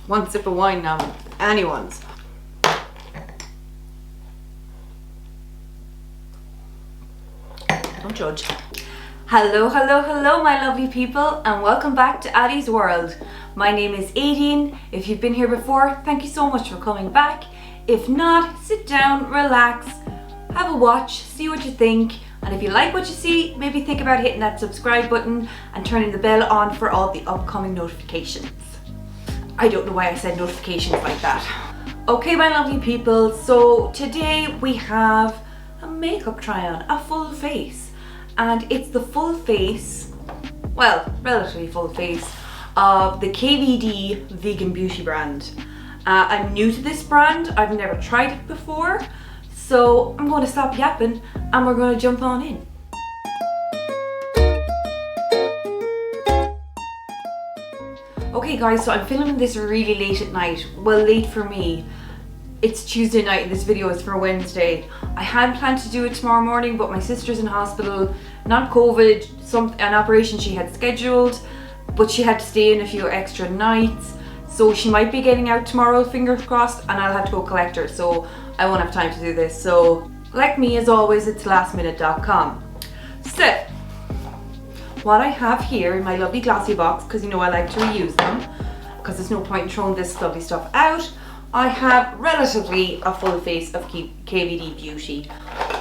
One sip of wine now, anyone's. Don't judge. Hello, hello, hello, my lovely people, and welcome back to Addie's World. My name is Aodain. If you've been here before, thank you so much for coming back. If not, sit down, relax, have a watch, see what you think, and if you like what you see, maybe think about hitting that subscribe button and turning the bell on for all the upcoming notifications. I don't know why I said notifications like that. Okay, my lovely people, so today we have a makeup try on, a full face. And it's the full face, well, relatively full face, of the KVD Vegan Beauty brand. I'm new to this brand, I've never tried it before, so I'm going to stop yapping and we're going to jump on in. Okay guys, so I'm filming this really late at night, well, late for me. It's Tuesday night and this video is for Wednesday. I had planned to do it tomorrow morning, but my sister's in hospital, not COVID, an operation she had scheduled, but she had to stay in a few extra nights. So she might be getting out tomorrow, fingers crossed, and I'll have to go collect her, so I won't have time to do this. So, like me as always, it's lastminute.com. So, what I have here in my lovely glossy box, because you know I like to reuse them, because there's no point in throwing this lovely stuff out, I have relatively a full face of KVD Beauty.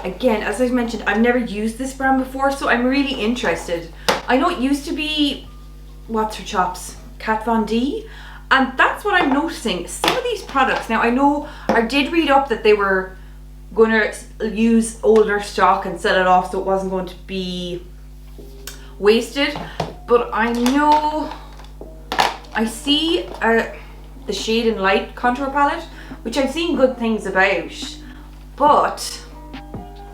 Again, as I mentioned, I've never used this brand before, so I'm really interested. I know it used to be, what's her chops? Kat Von D, and that's what I'm noticing. Some of these products, now I know I did read up that they were going to use older stock and sell it off so it wasn't going to be wasted, but I know, I see the Shade and Light contour palette, which I've seen good things about, but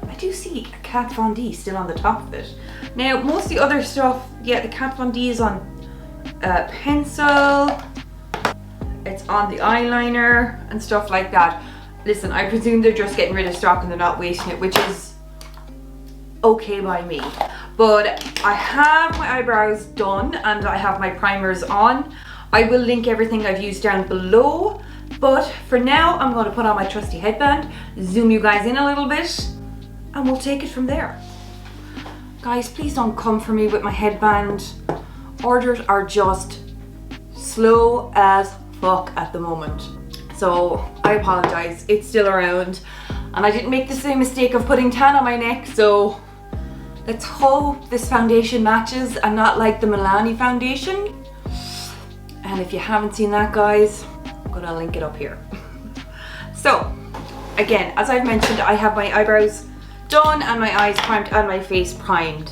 I do see a Kat Von D still on the top of it. Now, most of the other stuff, yeah, the Kat Von D is on pencil, it's on the eyeliner and stuff like that. Listen, I presume they're just getting rid of stock and they're not wasting it, which is okay by me. But I have my eyebrows done and I have my primers on. I will link everything I've used down below, but for now I'm going to put on my trusty headband, zoom you guys in a little bit, and we'll take it from there. Guys, please don't come for me with my headband. Orders are just slow as fuck at the moment. So I apologize, it's still around. And I didn't make the same mistake of putting tan on my neck, so let's hope this foundation matches and not like the Milani foundation. And if you haven't seen that, guys, I'm gonna link it up here. So, again, as I've mentioned, I have my eyebrows done and my eyes primed and my face primed.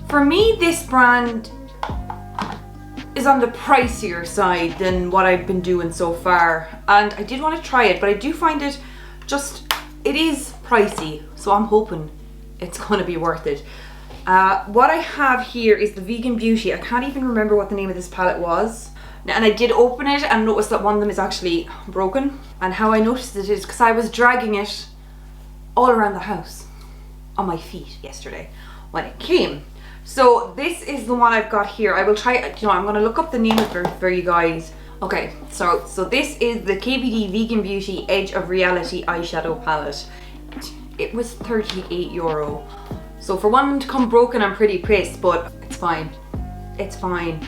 For me, this brand is on the pricier side than what I've been doing so far. And I did want to try it, but I do find it it is pricey. So I'm hoping it's gonna be worth it. What I have here is the Vegan Beauty. I can't even remember what the name of this palette was. And I did open it and notice that one of them is actually broken. And how I noticed it is because I was dragging it all around the house on my feet yesterday when it came. So this is the one I've got here. I will try, you know, I'm going to look up the name of it for you guys. Okay, so this is the KVD Vegan Beauty Edge of Reality eyeshadow palette. It was €38. So for one to come broken, I'm pretty pissed, but it's fine. It's fine.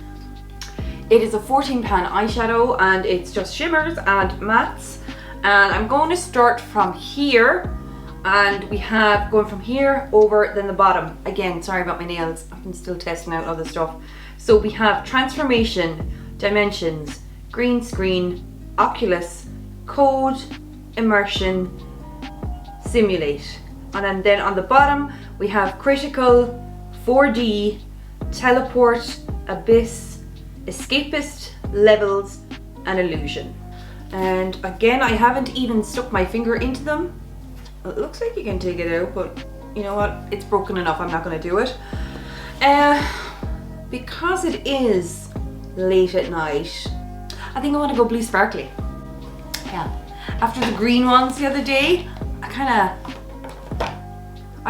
It is a 14 pan eyeshadow and it's just shimmers and mattes. And I'm going to start from here, and we have going from here over then the bottom. Again, sorry about my nails, I'm still testing out other stuff. So we have Transformation, Dimensions, Green Screen, Oculus, Code, Immersion, Simulate. And then on the bottom we have Critical, 4D, Teleport, Abyss, Escapist, Levels, and Illusion. And again, I haven't even stuck my finger into them. It looks like you can take it out, but you know what? It's broken enough, I'm not going to do it. Because it is late at night, I think I want to go blue sparkly. Yeah. After the green ones the other day, I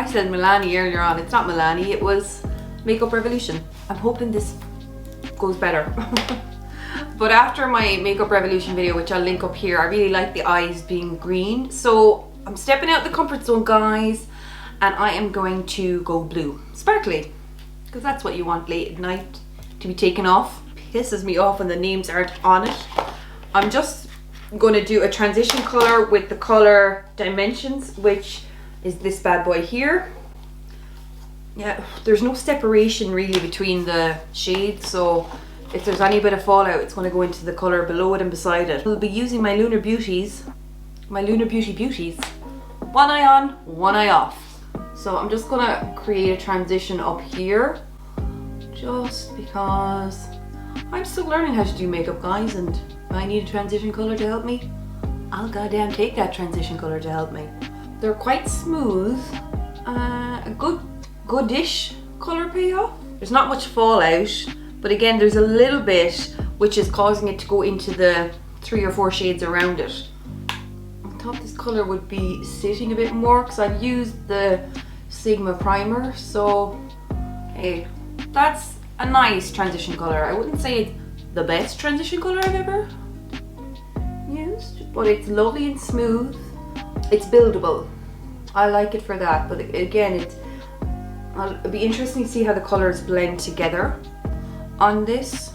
said Milani earlier on. It's not Milani, it was Makeup Revolution. I'm hoping this goes better. But after my Makeup Revolution video, which I'll link up here, I really like the eyes being green. So I'm stepping out the comfort zone, guys, and I am going to go blue. Sparkly, because that's what you want late at night to be taken off. Pisses me off when the names aren't on it. I'm just going to do a transition color with the color Dimensions, which is this bad boy here. Yeah, there's no separation really between the shades, so if there's any bit of fallout, it's going to go into the color below it and beside it. We'll be using my Lunar Beauties, beauties. One eye on, one eye off. So I'm just going to create a transition up here, just because I'm still learning how to do makeup, guys, and if I need a transition color to help me, I'll goddamn take that transition color to help me. They're quite smooth, a goodish color payoff. There's not much fallout, but again, there's a little bit which is causing it to go into the 3 or 4 shades around it. I thought this color would be sitting a bit more because I've used the Sigma primer, so hey, that's a nice transition color. I wouldn't say it's the best transition color I've ever used, but it's lovely and smooth. It's buildable. I like it for that, but again, it'll be interesting to see how the colors blend together on this.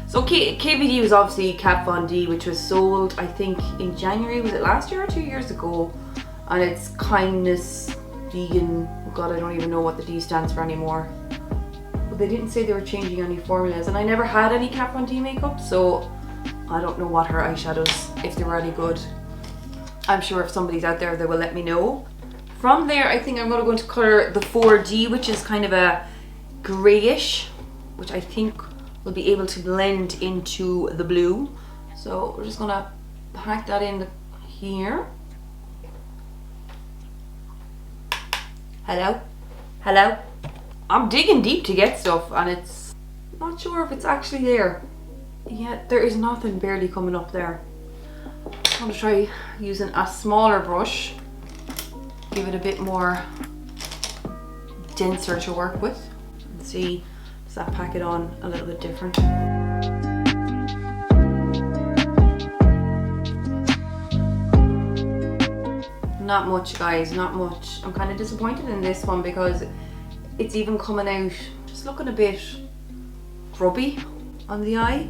So KVD was obviously Kat Von D, which was sold, I think, in January. Was it last year or 2 years ago? And it's kindness, vegan. Oh God, I don't even know what the D stands for anymore. But they didn't say they were changing any formulas, and I never had any Kat Von D makeup, so I don't know what her eyeshadows, if they were any good. I'm sure if somebody's out there, they will let me know. From there, I think I'm going to go into color the 4D, which is kind of a grayish, which I think will be able to blend into the blue. So we're just going to pack that in here. Hello? Hello? I'm digging deep to get stuff, and it's not sure if it's actually there. Yeah, there is nothing barely coming up there. I'm going to try using a smaller brush, give it a bit more denser to work with, and see, does that pack it on a little bit different. Not much, guys, not much. I'm kind of disappointed in this one because it's even coming out just looking a bit grubby on the eye.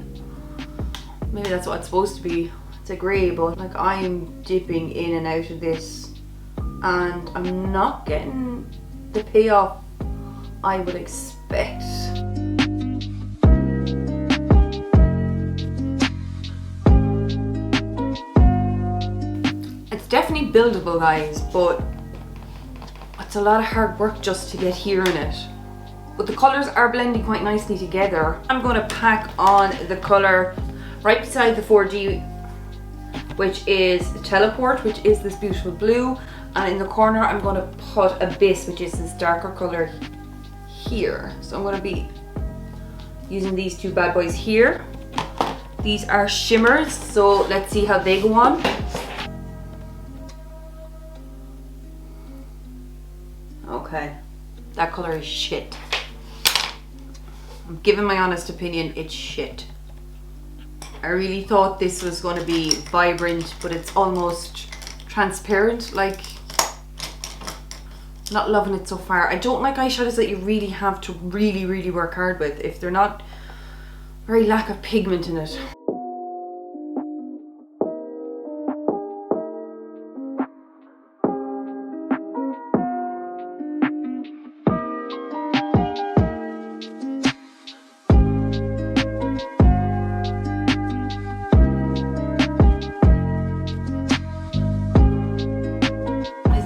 Maybe that's what it's supposed to be. It's a grey, but like I'm dipping in and out of this and I'm not getting the payoff I would expect. It's definitely buildable, guys, but it's a lot of hard work just to get here in it. But the colours are blending quite nicely together. I'm going to pack on the colour right beside the 4D, which is Teleport, which is this beautiful blue, and in the corner I'm going to put Abyss, which is this darker colour here. So I'm going to be using these two bad boys here. These are shimmers, so let's see how they go on. Okay, that colour is shit. I'm giving my honest opinion, it's shit. I really thought this was going to be vibrant, but it's almost transparent. Like, not loving it so far. I don't like eyeshadows that you really have to really work hard with if they're not very lack of pigment in it.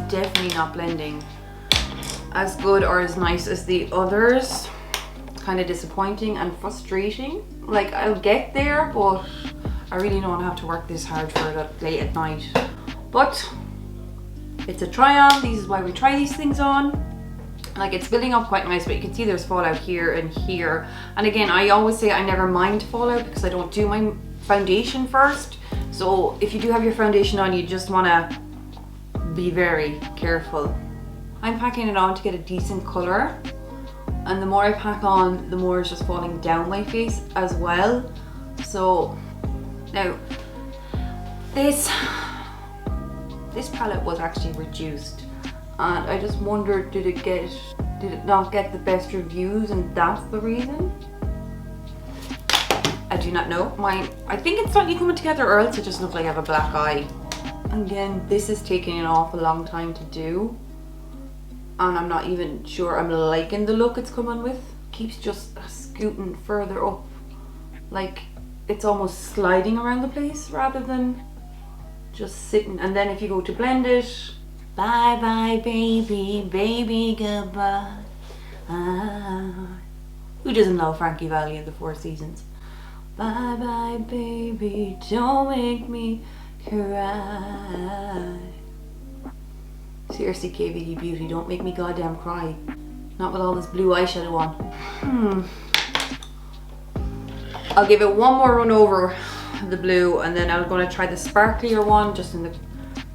Definitely not blending as good or as nice as the others. It's kind of disappointing and frustrating. Like, I'll get there, but I really don't have to work this hard for it late at night. But it's a try on. This is why we try these things on. Like, it's building up quite nice, but you can see there's fallout here and here. And again, I always say I never mind fallout because I don't do my foundation first. So if you do have your foundation on, you just want to be very careful. I'm packing it on to get a decent color, and the more I pack on, the more it's just falling down my face as well. So Now, this palette was actually reduced, and I just wondered, did it not get the best reviews and that's the reason? I do not know. I think it's slightly coming together, or else it just looks like I have a black eye. Again, this is taking an awful long time to do, and I'm not even sure I'm liking the look it's coming with. Keeps just scooting further up, like it's almost sliding around the place rather than just sitting. And then if you go to blend it, bye bye baby, baby goodbye. Who doesn't love Frankie Valli and the Four Seasons? Bye bye baby, don't make me cry. Seriously, KVD Beauty, don't make me goddamn cry. Not with all this blue eyeshadow on. I'll give it one more run over the blue, and then I'm going to try the sparklier one just in the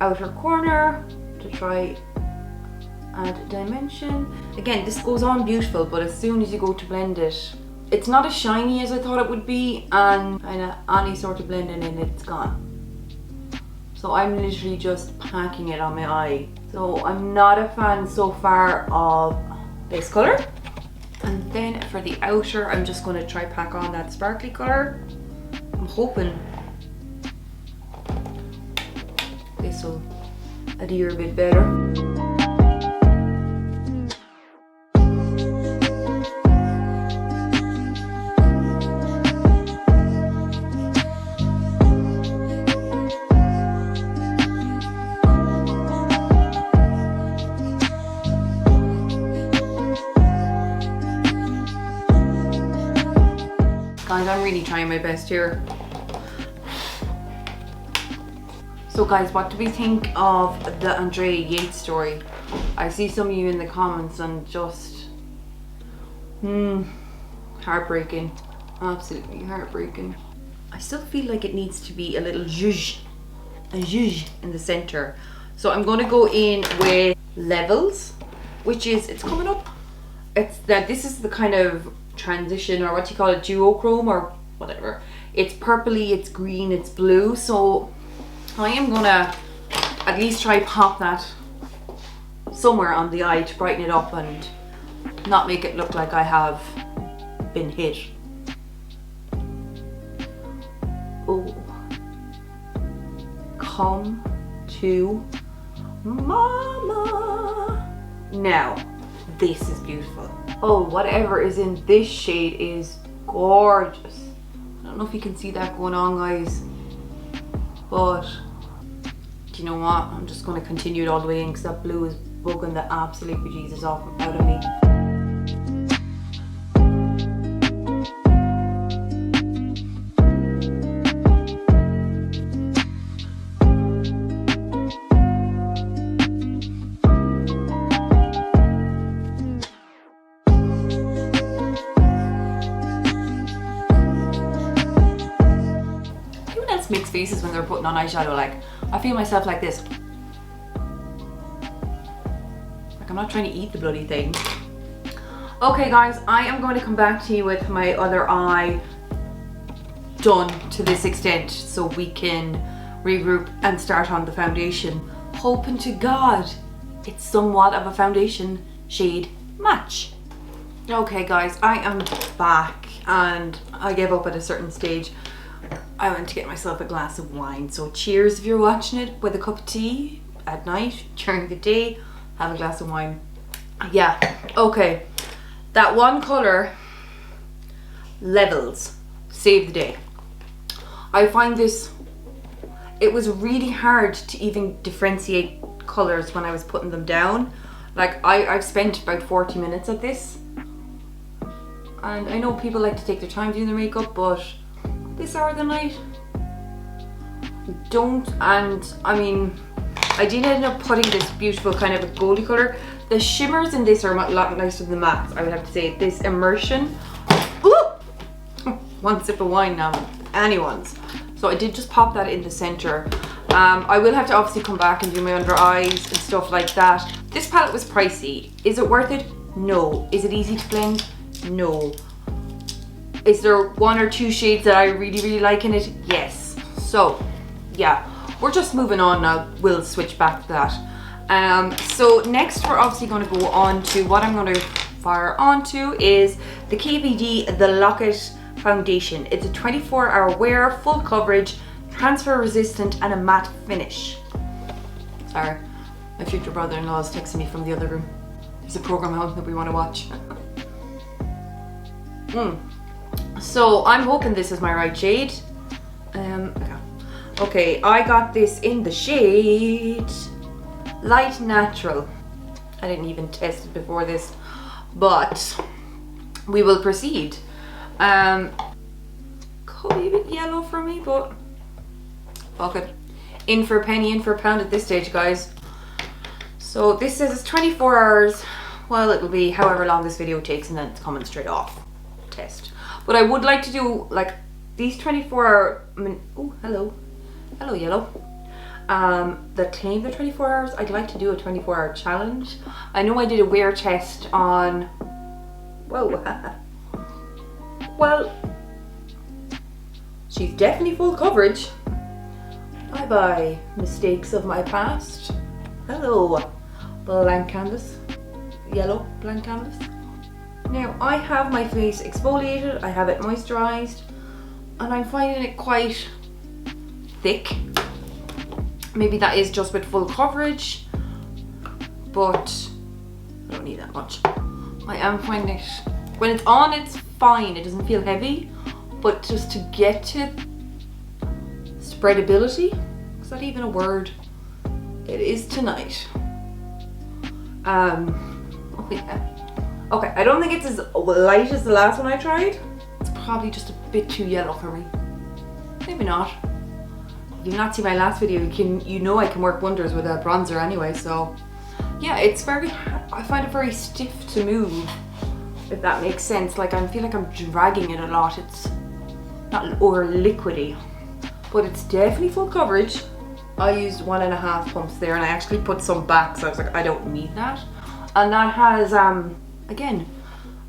outer corner to try add dimension. Again, this goes on beautiful, but as soon as you go to blend it, it's not as shiny as I thought it would be, and kind of any sort of blending in it's gone. So I'm literally just packing it on my eye. So I'm not a fan so far of this color. And then for the outer, I'm just going to try pack on that sparkly color. I'm hoping this will adhere a bit better. Guys, I'm really trying my best here. So guys, what do we think of the Andrea Yates story? I see some of you in the comments and just heartbreaking. Absolutely heartbreaking. I still feel like it needs to be a little zhuzh in the center. So I'm going to go in with Levels, which is, it's coming up. It's that this is the kind of transition, or what you call it, duochrome or whatever. It's purpley, it's green, it's blue. So I am gonna at least try pop that somewhere on the eye to brighten it up and not make it look like I have been hit. Oh, come to mama. Now this is beautiful. Oh, whatever is in this shade is gorgeous. I don't know if you can see that going on, guys, but do you know what? I'm just going to continue it all the way in, because that blue is bugging the absolute bejesus out of me. Makes faces when they're putting on eyeshadow. Like, I feel myself like this. Like I'm not trying to eat the bloody thing. Okay guys, I am going to come back to you with my other eye done to this extent, so we can regroup and start on the foundation. Hoping to God it's somewhat of a foundation shade match. Okay guys, I am back, and I gave up at a certain stage. I went to get myself a glass of wine. So cheers if you're watching it with a cup of tea at night. During the day, have a glass of wine. Yeah, okay. That one color, Levels, saved the day. I find this, it was really hard to even differentiate colors when I was putting them down. Like I've spent about 40 minutes at this. And I know people like to take their time doing their makeup, but this hour of the night, don't. And I mean, I did end up putting this beautiful kind of a goldy color. The shimmers in this are a lot nicer than the mattes, I would have to say. This immersion, ooh, one sip of wine now, anyone's. So I did just pop that in the center. I will have to obviously come back and do my under eyes and stuff like that. This palette was pricey. Is it worth it? No. Is it easy to blend? No. Is there one or two shades that I really like in it? Yes. So yeah, we're just moving on now. We'll switch back to that. So next we're obviously going to go on to what I'm going to fire onto is the KVD The Locket Foundation. It's a 24-hour wear, full coverage, transfer resistant, and a matte finish. Sorry, my future brother-in-law is texting me from the other room. There's a program on that we want to watch. So I'm hoping this is my right shade. Okay, I got this in the shade Light Natural. I didn't even test it before this, but we will proceed. Could be a bit yellow for me, but fuck it. In for a penny, in for a pound at this stage, guys. So this says it's 24 hours. Well, it'll be however long this video takes, and then it's coming straight off test. But I would like to do like these 24-hour. Oh, hello yellow. That claim the 24 hours. I'd like to do a 24-hour challenge. I know I did a wear test on. Whoa. Well, she's definitely full coverage. Bye bye, mistakes of my past. Hello, blank canvas. Yellow blank canvas. Now I have my face exfoliated, I have it moisturized, and I'm finding it quite thick. Maybe that is just with full coverage, but I don't need that much. I am finding it, when it's on it's fine, it doesn't feel heavy, but just to get to spreadability, is that even a word? It is tonight. Oh yeah. Okay, I don't think it's as light as the last one I tried. It's probably just a bit too yellow for me. Maybe not. If you've not seen my last video, you know I can work wonders with a bronzer anyway, so yeah, it's very, I find it very stiff to move, if that makes sense. Like I feel like I'm dragging it a lot. It's not over liquidy, but it's definitely full coverage. I used 1.5 pumps there, and I actually put some back, so I was like, I don't need that. And that has, again,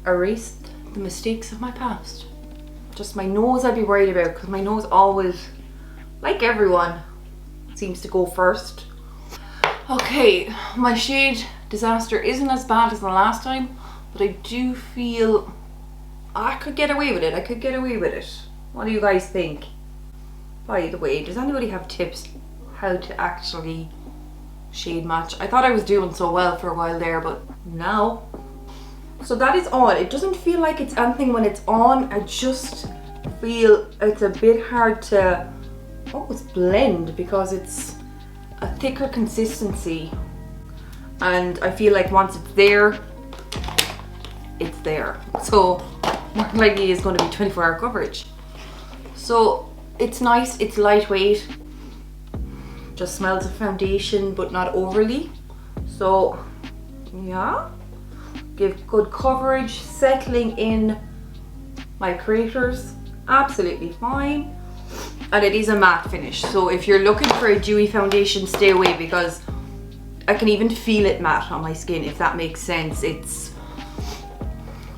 erased the mistakes of my past. Just my nose I'd be worried about, because my nose always, like everyone, seems to go first. Okay, my shade disaster isn't as bad as the last time, but I do feel I could get away with it. I could get away with it. What do you guys think? By the way, does anybody have tips how to actually shade match? I thought I was doing so well for a while there, but now. So that is on. It doesn't feel like it's anything when it's on. I just feel it's a bit hard to almost blend because it's a thicker consistency, and I feel like once it's there, it's there. So more likely it's going to be 24-hour coverage. So it's nice, it's lightweight, just smells of foundation but not overly. So yeah, give good coverage, settling in my craters, absolutely fine. And it is a matte finish, so if you're looking for a dewy foundation, stay away, because I can even feel it matte on my skin, if that makes sense. It's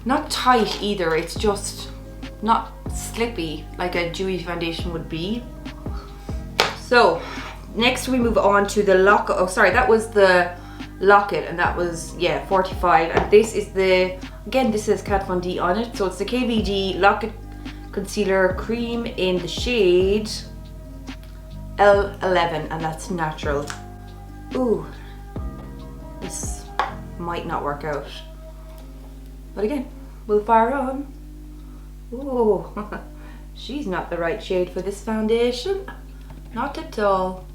not tight either, it's just not slippy like a dewy foundation would be. So next we move on to the locket. Oh sorry, that was the locket, and that was, yeah, 45, and this is the, again this says Kat Von D on it, so it's the KVD Locket Concealer Cream in the shade L11, and that's natural. Ooh, this might not work out, but again, we'll fire on. Ooh, she's not the right shade for this foundation, not at all.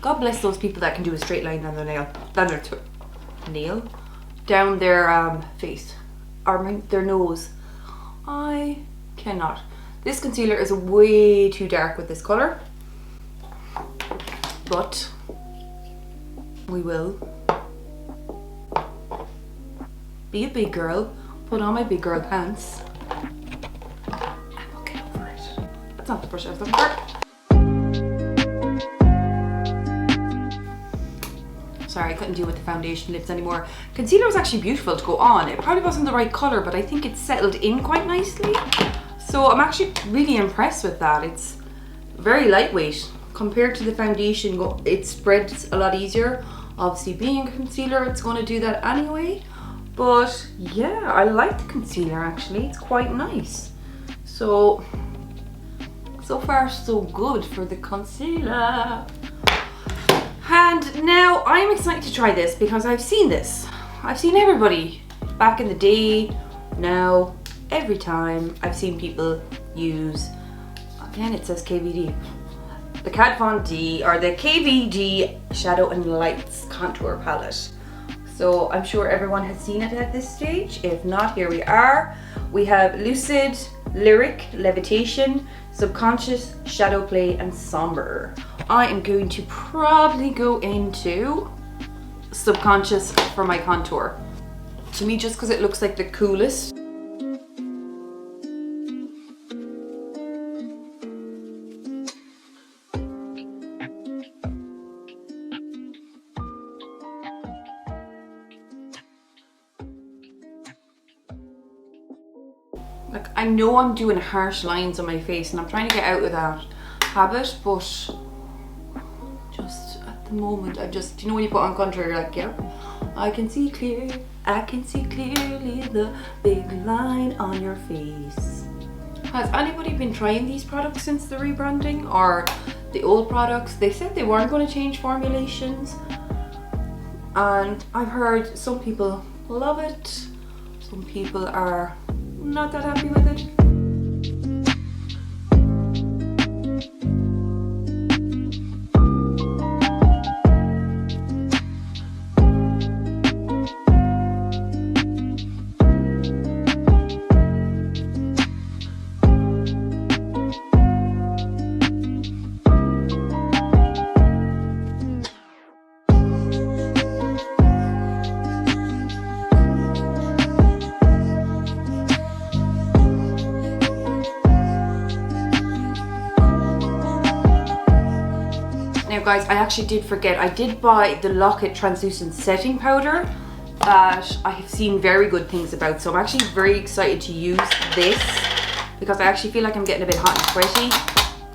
God bless those people that can do a straight line down their nail, down their face, or their nose. I cannot. This concealer is way too dark with this color, but we will be a big girl, put on my big girl pants, and we'll get over it. That's not the brush I was looking for. Sorry, I couldn't deal with the foundation lips anymore. Concealer was actually beautiful to go on. It probably wasn't the right color, but I think it settled in quite nicely. So I'm actually really impressed with that. It's very lightweight compared to the foundation. It spreads a lot easier. Obviously being a concealer, it's going to do that anyway. But yeah, I like the concealer actually. It's quite nice. So far so good for the concealer. And now I'm excited to try this because I've seen this. I've seen everybody back in the day, now, every time I've seen people use, again it says KVD, the Kat Von D or the KVD Shadow and Lights Contour Palette. So I'm sure everyone has seen it at this stage. If not, here we are. We have Lucid, Lyric, Levitation, Subconscious, Shadow Play, and Somber. I am going to probably go into Subconscious for my contour. To me, just because it looks like the coolest. Like, I know I'm doing harsh lines on my face and I'm trying to get out of that habit, but just at the moment, you know when you put on contour, you're like, yep, I can see clear. I can see clearly the big line on your face. Has anybody been trying these products since the rebranding, or the old products? They said they weren't going to change formulations, and I've heard some people love it, some people are not that happy with it. Now guys, I actually did forget, I did buy the Lock-It translucent setting powder that I have seen very good things about, so I'm actually very excited to use this because I actually feel like I'm getting a bit hot and sweaty.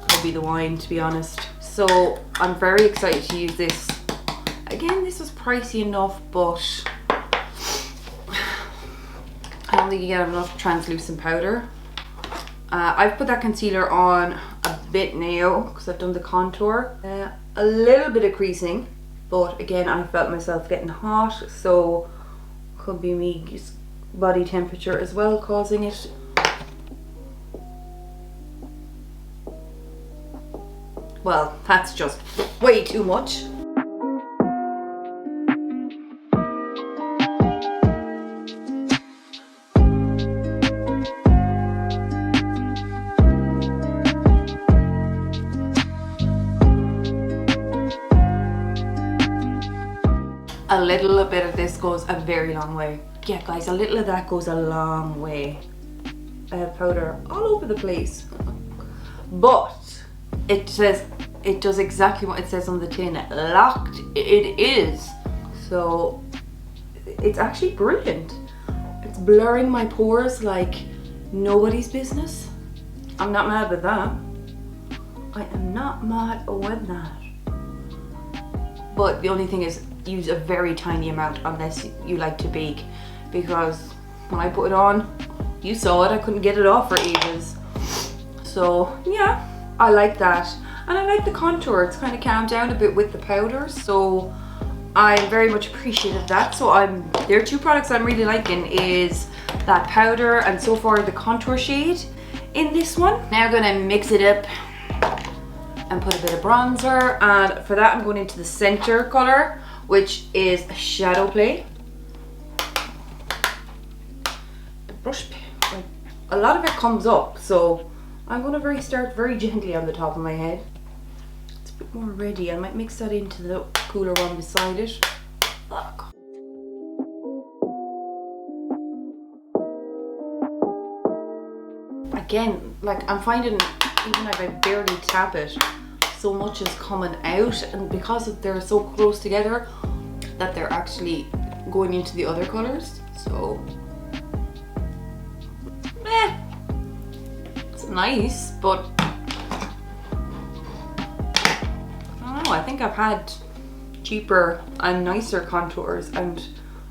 Could be the wine, to be honest. So I'm very excited to use this. Again, this was pricey enough, but I don't think you get enough translucent powder. I've put that concealer on a bit now because I've done the contour. A little bit of creasing, but again, I felt myself getting hot, so could be me body temperature as well causing it. Well, that's just way too much. A little bit of this goes a very long way. Yeah guys, a little of that goes a long way. I have powder all over the place. But it does exactly what it says on the tin. Locked it is. So it's actually brilliant. It's blurring my pores like nobody's business. I'm not mad with that. I am not mad with that. But the only thing is, use a very tiny amount unless you like to bake, because when I put it on, you saw it, I couldn't get it off for ages. So yeah, I like that, and I like the contour. It's kind of calmed down a bit with the powder, so I'm very much appreciative of that. So there are two products I'm really liking, is that powder and so far the contour shade in this one. Now I'm gonna mix it up and put a bit of bronzer, and for that I'm going into the center color, which is Shadow Play. The brush, like, a lot of it comes up, so I'm going to start very gently on the top of my head. It's a bit more ready. I might mix that into the cooler one beside it. Look. Again, like, I'm finding even if I barely tap it, so much is coming out, and because they're so close together that they're actually going into the other colors. So it's nice, but know, I think I've had cheaper and nicer contours and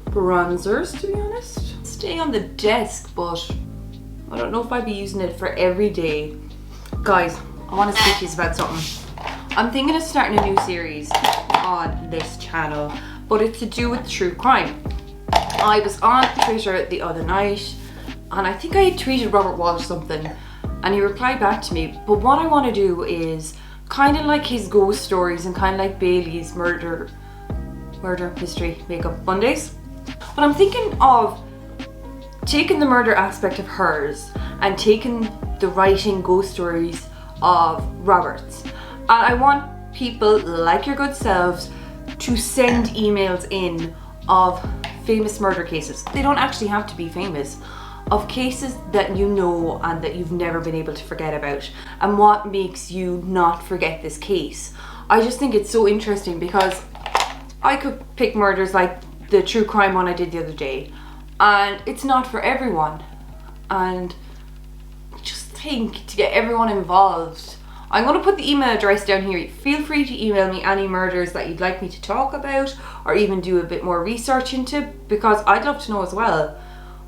bronzers, to be honest. Stay on the desk, but I don't know if I'd be using it for every day. Guys, I want to speak to you about something. I'm thinking of starting a new series on this channel, but it's to do with true crime. I was on Twitter the other night, and I think I had tweeted Robert Walsh something, and he replied back to me. But what I want to do is kind of like his ghost stories and kind of like Bailey's murder mystery makeup Mondays. But I'm thinking of taking the murder aspect of hers and taking the writing ghost stories of Robert's. And I want people like your good selves to send emails in of famous murder cases. They don't actually have to be famous. Of cases that you know and that you've never been able to forget about, and what makes you not forget this case. I just think it's so interesting because I could pick murders like the true crime one I did the other day, and it's not for everyone. And just think, to get everyone involved, I'm going to put the email address down here. Feel free to email me any murders that you'd like me to talk about or even do a bit more research into, because I'd love to know as well.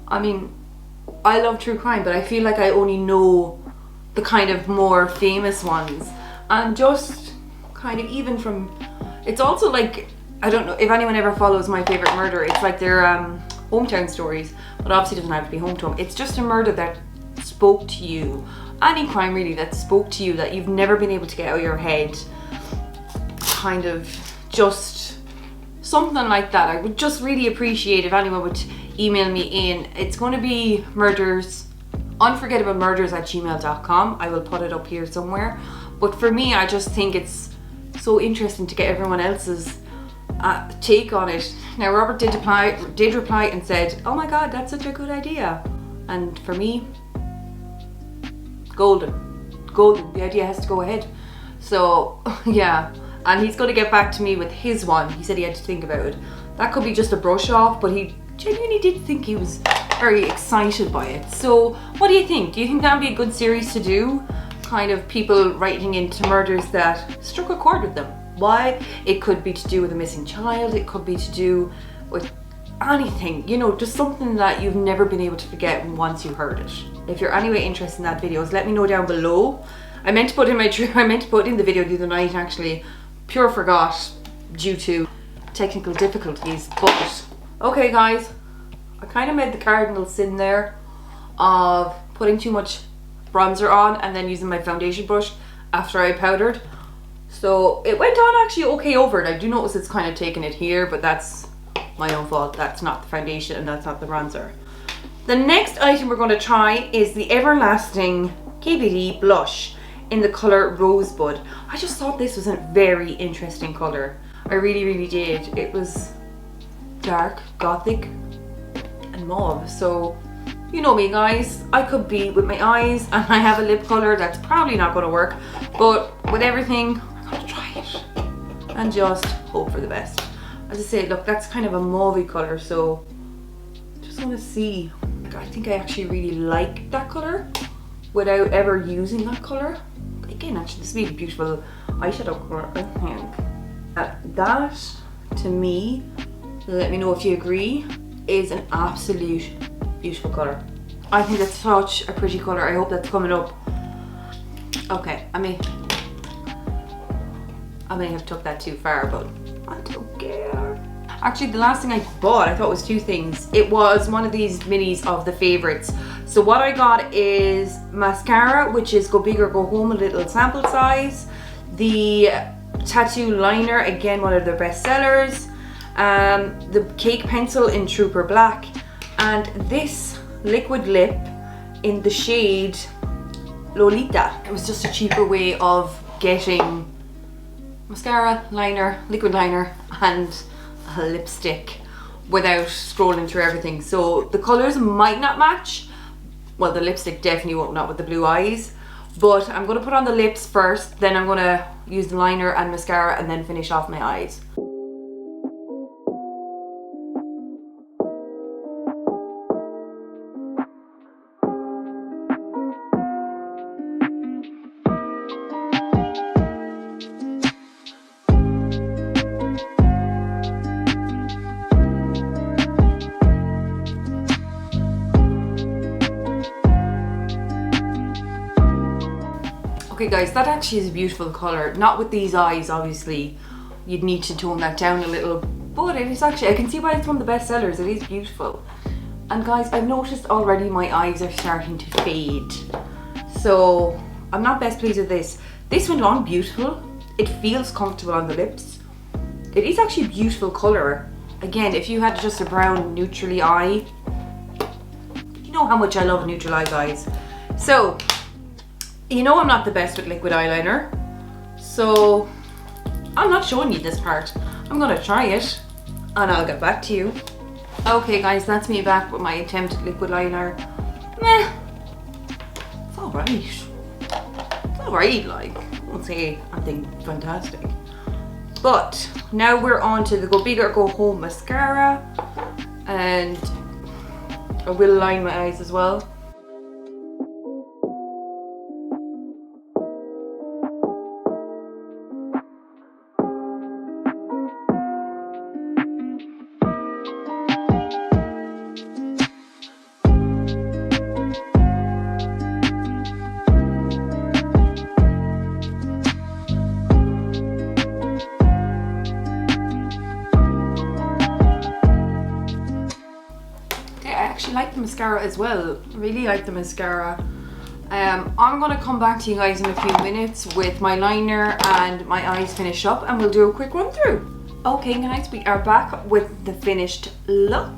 I mean, I love true crime, but I feel like I only know the kind of more famous ones, and just kind of even from, it's also like, I don't know if anyone ever follows My Favorite Murder. It's like their hometown stories, but obviously it doesn't have to be home to them. It's just a murder that spoke to you, any crime really that spoke to you, that you've never been able to get out of your head, kind of just something like that. I would just really appreciate if anyone would email me in. It's going to be murders, unforgettablemurders@gmail.com. I will put it up here somewhere. But for me, I just think it's so interesting to get everyone else's take on it. Now, Robert did reply and said, "Oh my God, that's such a good idea." And for me, golden. The idea has to go ahead. So yeah, and he's going to get back to me with his one. He said he had to think about it. That could be just a brush off, but he genuinely did think he was very excited by it. So what do you think? Do you think that would be a good series to do? Kind of people writing into murders that struck a chord with them. Why? It could be to do with a missing child. It could be to do with anything, you know, just something that you've never been able to forget once you heard it. If you're anyway interested in that videos, let me know down below. I meant to put in the video the other night, actually. Pure forgot due to technical difficulties. But okay guys, I kind of made the cardinal sin there of putting too much bronzer on and then using my foundation brush after I powdered. So it went on actually okay over it. I do notice it's kind of taking it here, but that's my own fault. That's not the foundation and that's not the bronzer. The next item we're going to try is the Everlasting KBD blush in the color Rosebud. I just thought this was a very interesting color. I really did. It was dark, gothic and mauve. So you know me guys, I could be with my eyes and I have a lip color that's probably not going to work, but with everything I'm going to try it and just hope for the best. As I say, look, that's kind of a mauvey color, so just want to see. I think I actually really like that color without ever using that color. Again, actually, this would be a beautiful eyeshadow color, I think. That, to me, let me know if you agree, is an absolute beautiful color. I think that's such a pretty color. I hope that's coming up. Okay, I may have took that too far, but I don't care. Actually, the last thing I bought, I thought was two things. It was one of these minis of the favorites. So what I got is mascara, which is Go Big or Go Home, a little sample size. The tattoo liner, again, one of their best sellers. The cake pencil in Trooper Black. And this liquid lip in the shade Lolita. It was just a cheaper way of getting mascara, liner, liquid liner, and a lipstick without scrolling through everything. So the colors might not match. Well, the lipstick definitely won't, not with the blue eyes. But I'm going to put on the lips first, then I'm going to use the liner and mascara and then finish off my eyes. Okay guys, that actually is a beautiful colour. Not with these eyes, obviously. You'd need to tone that down a little. But it is actually, I can see why it's one of the best sellers. It is beautiful. And guys, I've noticed already my eyes are starting to fade. So, I'm not best pleased with this. This went on beautiful. It feels comfortable on the lips. It is actually a beautiful colour. Again, if you had just a brown neutrally eye, you know how much I love neutralized eyes. So, you know I'm not the best with liquid eyeliner. So, I'm not showing you this part. I'm gonna try it and I'll get back to you. Okay guys, that's me back with my attempt at liquid liner. Meh. It's alright. It's alright, like, I won't say anything fantastic. But now we're on to the Go Big or Go Home mascara, and I will line my eyes as well. I like the mascara as well. Really like the mascara. I'm gonna come back to you guys in a few minutes with my liner and my eyes finished up, and we'll do a quick run through. Okay guys, we are back with the finished look.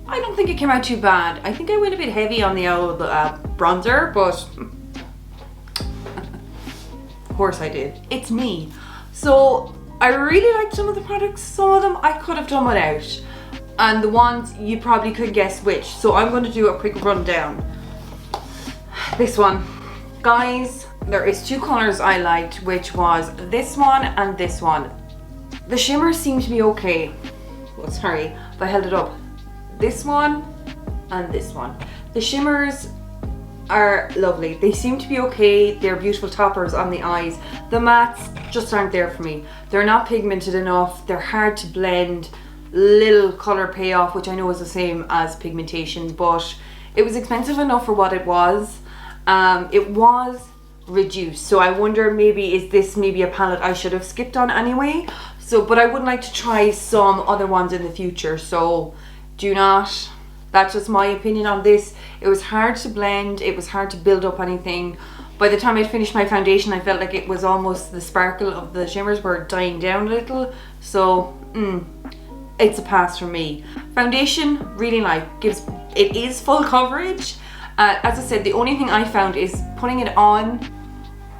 I don't think it came out too bad. I think I went a bit heavy on the bronzer, but of course I did. It's me. So I really liked some of the products. Some of them I could have done without. And the ones you probably could guess which. So I'm going to do a quick rundown. This one. Guys, there is two colours I liked, which was this one and this one. The shimmers seem to be okay. Oh, sorry if I held it up. This one and this one. The shimmers are lovely. They seem to be okay. They're beautiful toppers on the eyes. The mattes just aren't there for me. They're not pigmented enough. They're hard to blend. Little colour payoff, which I know is the same as pigmentation, but it was expensive enough for what it was. It was reduced, so I wonder, maybe is this maybe a palette I should have skipped on anyway. So, but I would like to try some other ones in the future, so do not. That's just my opinion on this. It was hard to blend, it was hard to build up anything. By the time I finished my foundation, I felt like it was almost, the sparkle of the shimmers were dying down a little. So it's a pass for me. Foundation, really like, it is full coverage. As I said, the only thing I found is putting it on,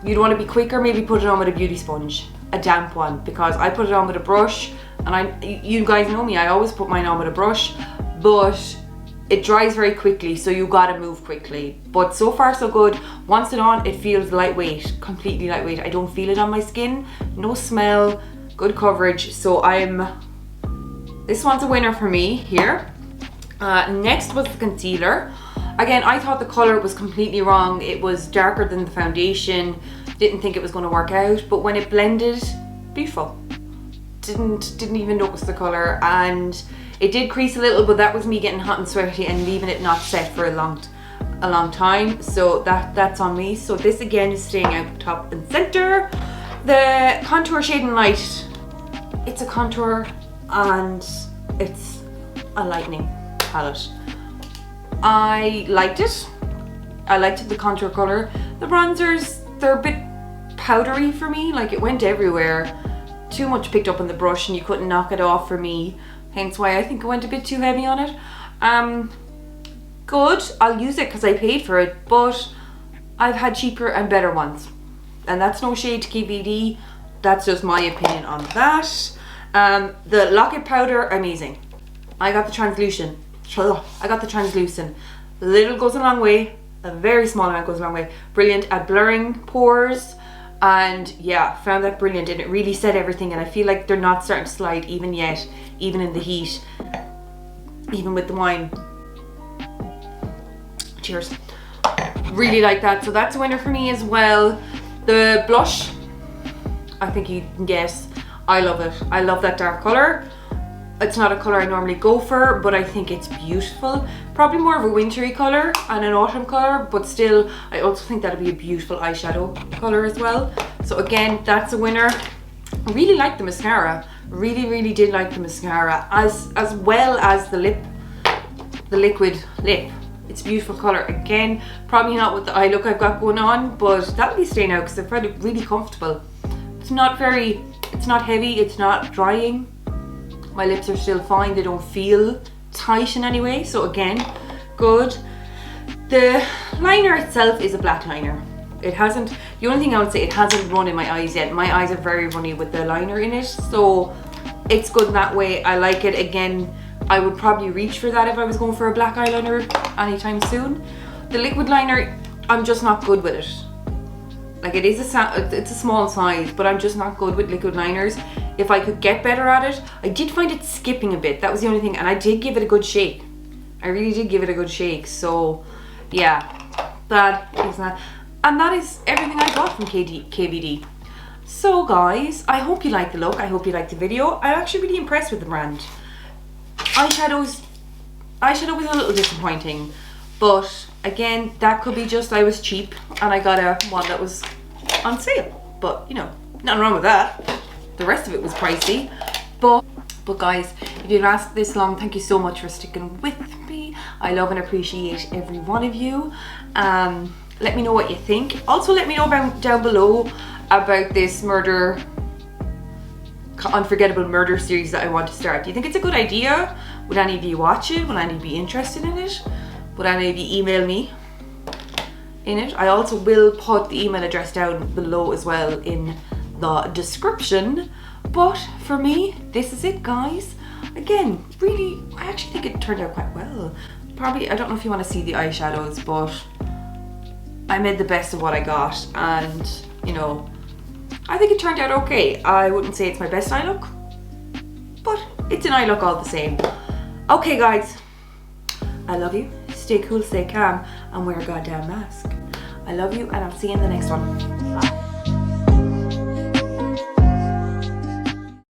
you'd want to be quicker, maybe put it on with a beauty sponge, a damp one, because I put it on with a brush, and you guys know me, I always put mine on with a brush, but it dries very quickly, so you gotta move quickly. But so far so good. Once it's on, it feels lightweight, completely lightweight. I don't feel it on my skin, no smell, good coverage, so this one's a winner for me here. Next was the concealer. Again, I thought the color was completely wrong. It was darker than the foundation. Didn't think it was going to work out, but when it blended, beautiful. Didn't even notice the color, and it did crease a little, but that was me getting hot and sweaty and leaving it not set for a long time. So that's on me. So this again is staying out top and center. The contour shade and light. It's a contour and it's a lightening palette. I liked it. I liked the contour color. The bronzers, they're a bit powdery for me, like it went everywhere. Too much picked up on the brush and you couldn't knock it off for me. Hence why I think I went a bit too heavy on it. Good, I'll use it because I paid for it, but I've had cheaper and better ones. And that's no shade to KVD, that's just my opinion on that. The Lock-It powder, amazing. I got the translucent. Little goes a long way, a very small amount goes a long way. Brilliant at blurring pores, and yeah, found that brilliant, and it really set everything, and I feel like they're not starting to slide even yet, even in the heat, even with the wine. Cheers. Really like that, so that's a winner for me as well. The blush, I think you can guess, I love it. I love that dark color. It's not a colour I normally go for, but I think it's beautiful. Probably more of a wintry colour and an autumn colour, but still, I also think that'll be a beautiful eyeshadow colour as well. So again, that's a winner. I really like the mascara. Really did like the mascara, as well as the liquid lip. It's a beautiful colour. Again, probably not with the eye look I've got going on, but that'll be staying out because I find it really comfortable. It's not heavy, it's not drying. My lips are still fine, they don't feel tight in any way, so again, good. The liner itself is a black liner. It hasn't, the only thing I would say, it hasn't run in my eyes yet. My eyes are very runny with the liner in it, so it's good in that way. I like it. Again, I would probably reach for that if I was going for a black eyeliner anytime soon. The liquid liner, I'm just not good with it. Like, it's a small size, but I'm just not good with liquid liners. If I could get better at it, I did find it skipping a bit. That was the only thing, and I did give it a good shake. I really did give it a good shake. So yeah, that is that. And that is everything I got from KVD. So guys, I hope you liked the look. I hope you liked the video. I'm actually really impressed with the brand. Eyeshadow was a little disappointing, but again, that could be just I was cheap and I got one that was on sale. But you know, nothing wrong with that. The rest of it was pricey. But guys, if you've lasted this long, thank you so much for sticking with me. I love and appreciate every one of you. Let me know what you think. Also, let me know down below about this unforgettable murder series that I want to start. Do you think it's a good idea? Would any of you watch it? Would any of you be interested in it? Would any of you email me in it? I also will put the email address down below as well in the description. But for me, this is it, guys. Again, really, I actually think it turned out quite well. Probably, I don't know if you want to see the eyeshadows, but I made the best of what I got, and you know, I think it turned out okay. I wouldn't say it's my best eye look, but it's an eye look all the same. Okay guys, I love you. Stay cool, stay calm, and wear a goddamn mask. I love you, and I'll see you in the next one.